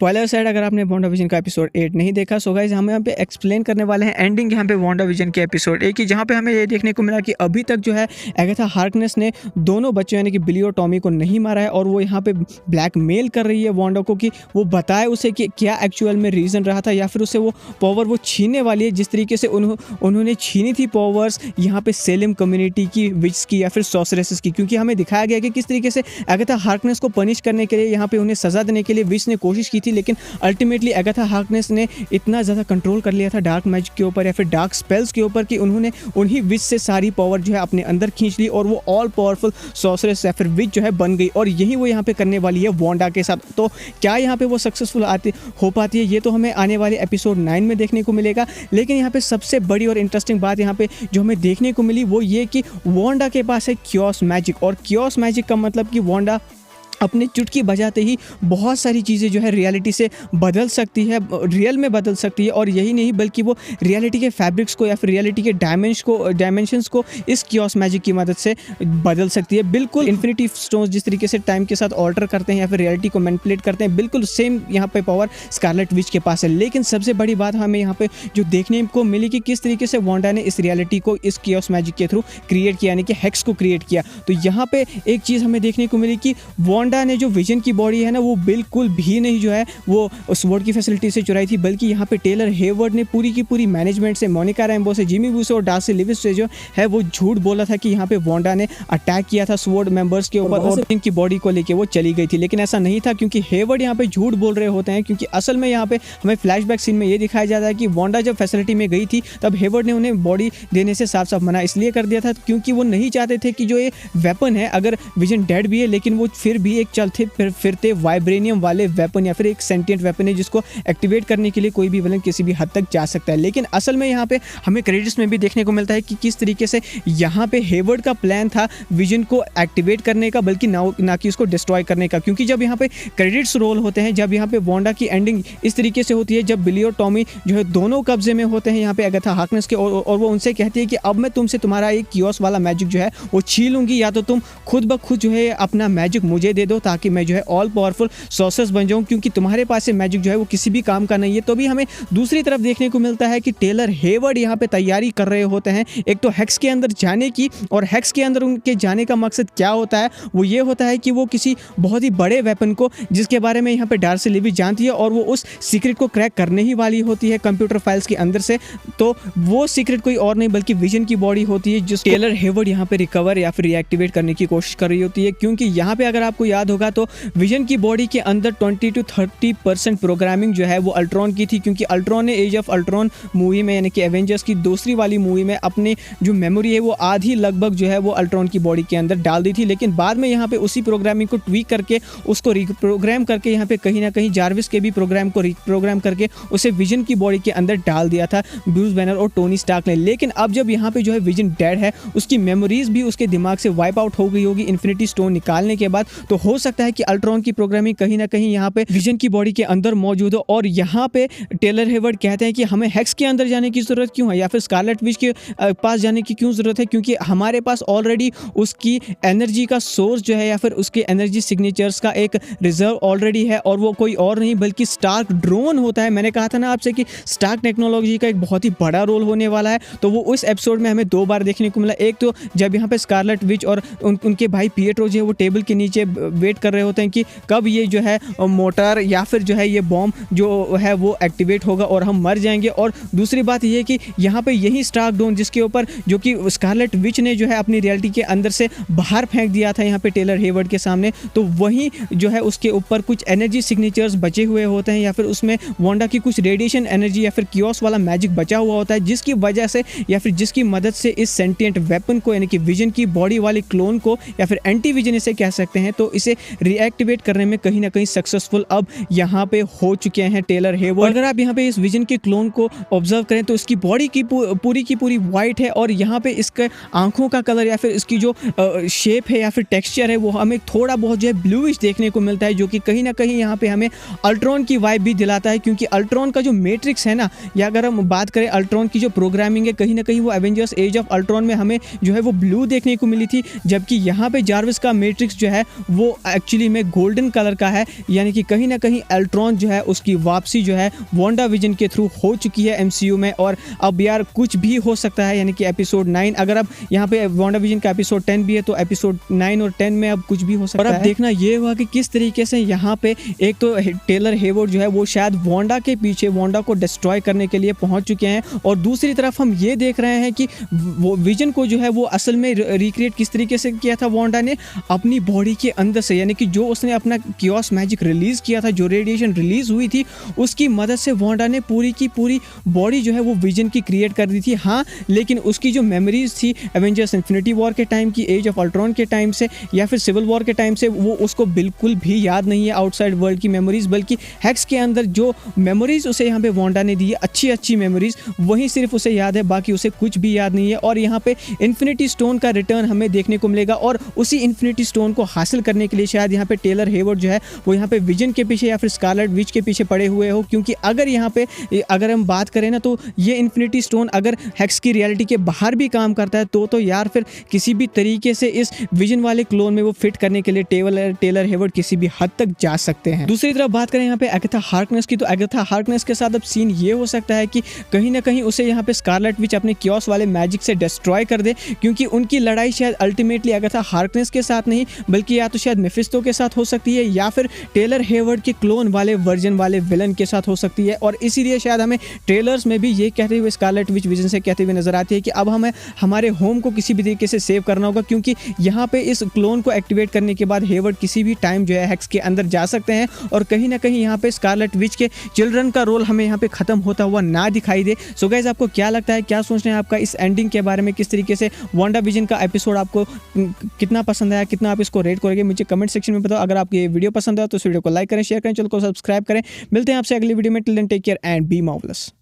Spoiler side, अगर आपने WandaVision का एपिसोड 8 नहीं देखा, सो गाइस हम यहाँ पे एक्सप्लेन करने वाले हैं एंडिंग यहाँ पे वांडाविजन के एपिसोड 1 की, जहाँ पे हमें ये देखने को मिला कि अभी तक जो है एगाथा हार्कनेस ने दोनों बच्चों यानी कि बिली और टॉमी को नहीं मारा है, और वो यहाँ पे ब्लैकमेल कर रही है वांडा को कि वो बताए उसे कि क्या एक्चुअल में रीज़न रहा था, या फिर उसे वो पावर वो छीनने वाली है जिस तरीके से उन्होंने छीनी थी पावर्स यहाँ पे सेलेम कम्युनिटी की, विच की या फिर सॉर्सरेसेस की। क्योंकि हमें दिखाया गया कि किस तरीके से एगाथा हार्कनेस को पनिश करने के लिए, यहाँ पे उन्हें सज़ा देने के लिए विच ने कोशिश की थी, लेकिन अल्टीमेटली एगाथा हार्कनेस ने इतना ज़्यादा कंट्रोल कर लिया था डार्क मैजिक के ऊपर या फिर डार्क स्पेल्स के ऊपर कि उन्होंने उन्हीं विच से सारी पावर जो है अपने अंदर खींच ली, और वो ऑल पावरफुल सॉर्सरेस या फिर विच जो है बन गई। और यही वो यहाँ पे करने वाली है वांडा के साथ। तो क्या यहाँ पे वो सक्सेसफुल हो पाती है, ये तो हमें आने वाले एपिसोड 9 में देखने को मिलेगा। लेकिन यहाँ पे सबसे बड़ी और इंटरेस्टिंग बात यहाँ पे जो हमें देखने को मिली वो ये कि वांडा के पास है क्योस मैजिक, और क्योस मैजिक का मतलब कि वांडा अपनी चुटकी बजाते ही बहुत सारी चीज़ें जो है रियलिटी से बदल सकती है, रियल में बदल सकती है। और यही नहीं बल्कि वो रियलिटी के फैब्रिक्स को या फिर रियलिटी के डायमेंशंस को इस क्योस मैजिक की मदद से बदल सकती है। बिल्कुल इन्फिनिटी स्टोन्स जिस तरीके से टाइम के साथ ऑल्टर करते हैं या फिर रियलिटी को मैनिपुलेट करते हैं, बिल्कुल सेम यहाँ पे पावर स्कारलेट विच के पास है। लेकिन सबसे बड़ी बात हमें यहाँ पे जो देखने को मिली कि किस तरीके से वांडा ने इस रियलिटी को इस क्योस मैजिक के थ्रू क्रिएट किया, यानी कि हेक्स को क्रिएट किया। तो यहाँ पे एक चीज़ हमें देखने को मिली कि वांडा ने जो विजन की बॉडी है ना, वो बिल्कुल भी नहीं जो है वो स्वॉर्ड की फैसिलिटी से चुराई थी, बल्कि यहाँ पे टेलर हेवर्ड ने पूरी की पूरी मैनेजमेंट से, मोनिका रैम्बो से, जिमी वू से और डार्सी लिविस से जो है वो झूठ बोला था कि यहाँ पे वांडा ने अटैक किया था स्वॉर्ड मेंबर्स के ऊपर और इनकी बॉडी को लेके वो चली गई थी। लेकिन ऐसा नहीं था, क्योंकि हेवर्ड यहाँ पे झूठ बोल रहे होते हैं। क्योंकि असल में यहाँ पे हमें फ्लैशबैक सीन में ये दिखाया जाता है कि वांडा जब फैसिलिटी में गई थी तब हेवर्ड ने उन्हें बॉडी देने से साफ साफ मना इसलिए कर दिया था क्योंकि वो नहीं चाहते थे कि जो ये वेपन है, अगर विजन डेड भी है लेकिन वो फिर भी एक चलते फिरते वाइब्रेनियम वाले वेपन या फिर एक सेंटिएंट वेपन है जिसको एक्टिवेट करने के लिए कोई भी विलन किसी भी हद तक जा सकता है। लेकिन असल में यहाँ पे हमें क्रेडिट्स में भी देखने को मिलता है कि किस तरीके से यहाँ पे हेवर्ड का प्लान था विजन को एक्टिवेट करने का, बल्कि ना कि उसको डिस्ट्रॉय करने का। क्योंकि जब यहाँ पे क्रेडिट्स रोल होते हैं, जब यहाँ पे वांडा की एंडिंग इस तरीके से होती है जब बिली और टॉमी जो है दोनों कब्जे में होते हैं यहाँ पे एगाथा हार्कनेस के, और वो उनसे कहती है कि अब मैं तुमसे तुम्हारा एक कियोस वाला मैजिक जो है वो छीन लूंगी, या तो तुम खुद ब खुद जो है अपना मैजिक मुझे दे दो ताकि मैं जो है ऑल पावरफुल सॉर्सर्स बन जाऊं, क्योंकि तुम्हारे पास से मैजिक जो है वो किसी भी काम का नहीं है। तो भी हमें दूसरी तरफ देखने को मिलता है कि टेलर हेवर्ड यहाँ पे तैयारी कर रहे होते हैं एक तो हेक्स के अंदर जाने की, और हेक्स के अंदर उनके जाने का मकसद क्या होता है, वो ये होता है कि वो किसी बहुत ही बड़े वेपन को जिसके बारे में यहाँ पे डार्सी लिविस जानती है और वो उस सीक्रेट को क्रैक करने ही वाली होती है कंप्यूटर फाइल्स के अंदर से। तो वो सीक्रेट कोई और नहीं बल्कि विजन की बॉडी होती है जिस टेलर हेवर्ड यहाँ पे रिकवर या फिर रिएक्टिवेट करने की कोशिश कर रही होती है। क्योंकि यहाँ पे अगर आपको याद होगा तो विजन की बॉडी के अंदर 20 to 30% प्रोग्रामिंग जो है वो अल्ट्रॉन की थी, क्योंकि अल्ट्रॉन ने एज ऑफ अल्ट्रॉन मूवी में यानी कि एवेंजर्स की दूसरी वाली मूवी में अपनी जो मेमोरी है वो आधी लगभग जो है वो अल्ट्रॉन की बॉडी के अंदर डाल दी थी। लेकिन बाद में यहाँ पे उसी प्रोग्रामिंग को ट्वीक करके उसको रिप्रोग्राम करके यहाँ पे कहीं ना कहीं जार्विस के भी प्रोग्राम को रिप्रोग्राम करके उसे विजन की बॉडी के अंदर डाल दिया था ब्रूस बैनर और टोनी स्टार्क ने। लेकिन अब जब यहाँ पे जो है विजन डेड है, उसकी मेमोरीज भी उसके दिमाग से वाइप आउट हो गई होगी इन्फिनिटी स्टोन निकालने के बाद, तो हो सकता है कि अल्ट्रॉन की प्रोग्रामिंग कहीं ना कहीं यहाँ पे विजन की बॉडी के अंदर मौजूद हो। और यहाँ पे टेलर हेवर्ड कहते हैं कि हमें हेक्स के अंदर जाने की जरूरत क्यों है या फिर स्कारलेट विच के पास जाने की क्यों जरूरत है, क्योंकि हमारे पास ऑलरेडी उसकी एनर्जी का सोर्स जो है या फिर उसके एनर्जी सिग्नेचर्स का एक रिजर्व ऑलरेडी है, और वो कोई और नहीं बल्कि स्टार्क ड्रोन होता है। मैंने कहा था ना आपसे कि स्टार्क टेक्नोलॉजी का एक बहुत ही बड़ा रोल होने वाला है। तो वो उस एपिसोड में हमें 2 बार देखने को मिला। एक तो जब यहाँ पे स्कारलेट विच और उनके भाई पिएट्रो जो है वो टेबल के नीचे वेट कर रहे होते हैं कि कब ये जो है मोटर या फिर जो है ये बॉम्ब जो है वो एक्टिवेट होगा और हम मर जाएंगे। और दूसरी बात ये है कि यहाँ पे यही स्टार्क ड्रोन जिसके ऊपर जो कि स्कारलेट विच ने जो है अपनी रियलिटी के अंदर से बाहर फेंक दिया था यहाँ पे टेलर हेवर्ड के सामने, तो वहीं जो है उसके ऊपर कुछ एनर्जी सिग्नेचर्स बचे हुए होते हैं या फिर उसमें वांडा की कुछ रेडिएशन एनर्जी या फिर कियोस वाला मैजिक बचा हुआ होता है, जिसकी वजह से या फिर जिसकी मदद से इस सेंटिएंट वेपन को यानी कि विजन की बॉडी वाले क्लोन को या फिर एंटी विजन इसे कह सकते हैं, तो इसे रिएक्टिवेट करने में कहीं ना कहीं सक्सेसफुल अब यहाँ पे हो चुके हैं टेलर हेवर्ड। अगर आप यहाँ पे इस विजन के क्लोन को ऑब्जर्व करें तो इसकी बॉडी की पूरी वाइट है, और यहाँ पे इसके आंखों का कलर या फिर इसकी जो शेप है या फिर टेक्सचर है वो हमें थोड़ा बहुत जो है ब्लूइश देखने को मिलता है, जो कि कहीं ना कहीं यहाँ पे हमें अल्ट्रॉन की वाइब भी दिलाता है। क्योंकि अल्ट्रॉन का जो मैट्रिक्स है ना, या अगर हम बात करें अल्ट्रॉन की जो प्रोग्रामिंग है, कहीं ना कहीं वो एवेंजर्स एज ऑफ अल्ट्रॉन में हमें जो है वो ब्लू देखने को मिली थी, जबकि यहाँ पे जार्विस का मैट्रिक्स जो है वो एक्चुअली में गोल्डन कलर का है, यानी कि कहीं ना कहीं अल्ट्रॉन जो है उसकी वापसी जो है वांडा विजन के थ्रू हो चुकी है एमसीयू में। और अब यार कुछ भी हो सकता है, यानी कि एपिसोड 9 अगर अब यहाँ पे वांडा विजन का एपिसोड 10 भी है तो एपिसोड 9 और 10 में अब कुछ भी हो सकता है। और अब देखना ये हुआ कि किस तरीके से यहाँ पे एक तो टेलर हेवर्ड जो है वो शायद वांडा के पीछे वांडा को डिस्ट्रॉय करने के लिए पहुंच चुके हैं, और दूसरी तरफ हम ये देख रहे हैं कि वो विजन को जो है वो असल में रिक्रिएट किस तरीके से किया था वांडा ने अपनी बॉडी के अंदर से, यानी कि जो उसने अपना कियोस मैजिक रिलीज किया था, जो रेडिएशन रिलीज हुई थी उसकी मदद से वांडा ने पूरी की पूरी बॉडी जो है वो विजन की क्रिएट कर दी थी। हाँ, लेकिन उसकी जो मेमोरीज थी एवेंजर्स इन्फिनिटी वॉर के टाइम की, एज ऑफ अल्ट्रॉन के टाइम से या फिर सिविल वॉर के टाइम से, वो उसको बिल्कुल भी याद नहीं है आउटसाइड वर्ल्ड की मेमोरीज, बल्कि हेक्स के अंदर जो मेमोरीज उसे यहाँ पे वांडा ने दी है, अच्छी अच्छी मेमोरीज, वही सिर्फ उसे याद है, बाकी उसे कुछ भी याद नहीं है। और यहाँ पे इन्फिनिटी स्टोन का रिटर्न हमें देखने को मिलेगा, और उसी इन्फिनिटी स्टोन को हासिल करने के लिए शायद यहाँ पे टेलर हेवर्ड जो है वो यहाँ पे विजन के पीछे या फिर स्कारलेट विच के पीछे पड़े हुए हो, क्योंकि अगर यहाँ पे अगर हम बात करें ना तो ये इन्फिनिटी स्टोन अगर हेक्स की रियलिटी के बाहर भी काम करता है तो यार फिर किसी भी तरीके से इस विजन वाले क्लोन में वो फिट करने के लिए टेलर हेवर्ड किसी भी हद तक जा सकते हैं। दूसरी तरफ बात करें यहाँ पे अगेथा हार्कनेस की, तो अगेथा हार्कनेस के साथ अब सीन ये हो सकता है कि कहीं ना कहीं उसे यहाँ पे स्कारलेट विच अपने कियोस वाले मैजिक से डिस्ट्रॉय कर दे, क्योंकि उनकी लड़ाई शायद अल्टीमेटली अगेथा हार्कनेस के साथ नहीं बल्कि या तो शायद मेफिस्टो के साथ हो सकती है या फिर टेलर हेवर्ड के क्लोन वाले वर्जन वाले विलन के साथ हो सकती है। और इसीलिए शायद हमें ट्रेलर्स में भी ये कहते हुए स्कारलेट विच विजन से कहते हुए नजर आती है कि अब हमें हमारे होम को किसी भी तरीके से सेव करना होगा, क्योंकि यहाँ पे इस क्लोन को एक्टिवेट करने के बाद हेवर्ड किसी भी टाइम जो है हेक्स के अंदर जा सकते हैं, और कहीं ना कहीं यहाँ पे स्कारलेट विच के चिल्ड्रन का रोल हमें यहाँ पे खत्म होता हुआ ना दिखाई दे। सो गाइस, आपको क्या लगता है, क्या सोचना है आपका इस एंडिंग के बारे में, किस तरीके से वांडा विजन का एपिसोड आपको कितना पसंद आया, कितना आप इसको रेट करोगे, मुझे कमेंट सेक्शन में बताओ। अगर आपको ये वीडियो पसंद आया तो इस वीडियो को लाइक करें, शेयर करें, चैनल को सब्सक्राइब करें। मिलते हैं आपसे अगली वीडियो में। Till then take care and be marvellous.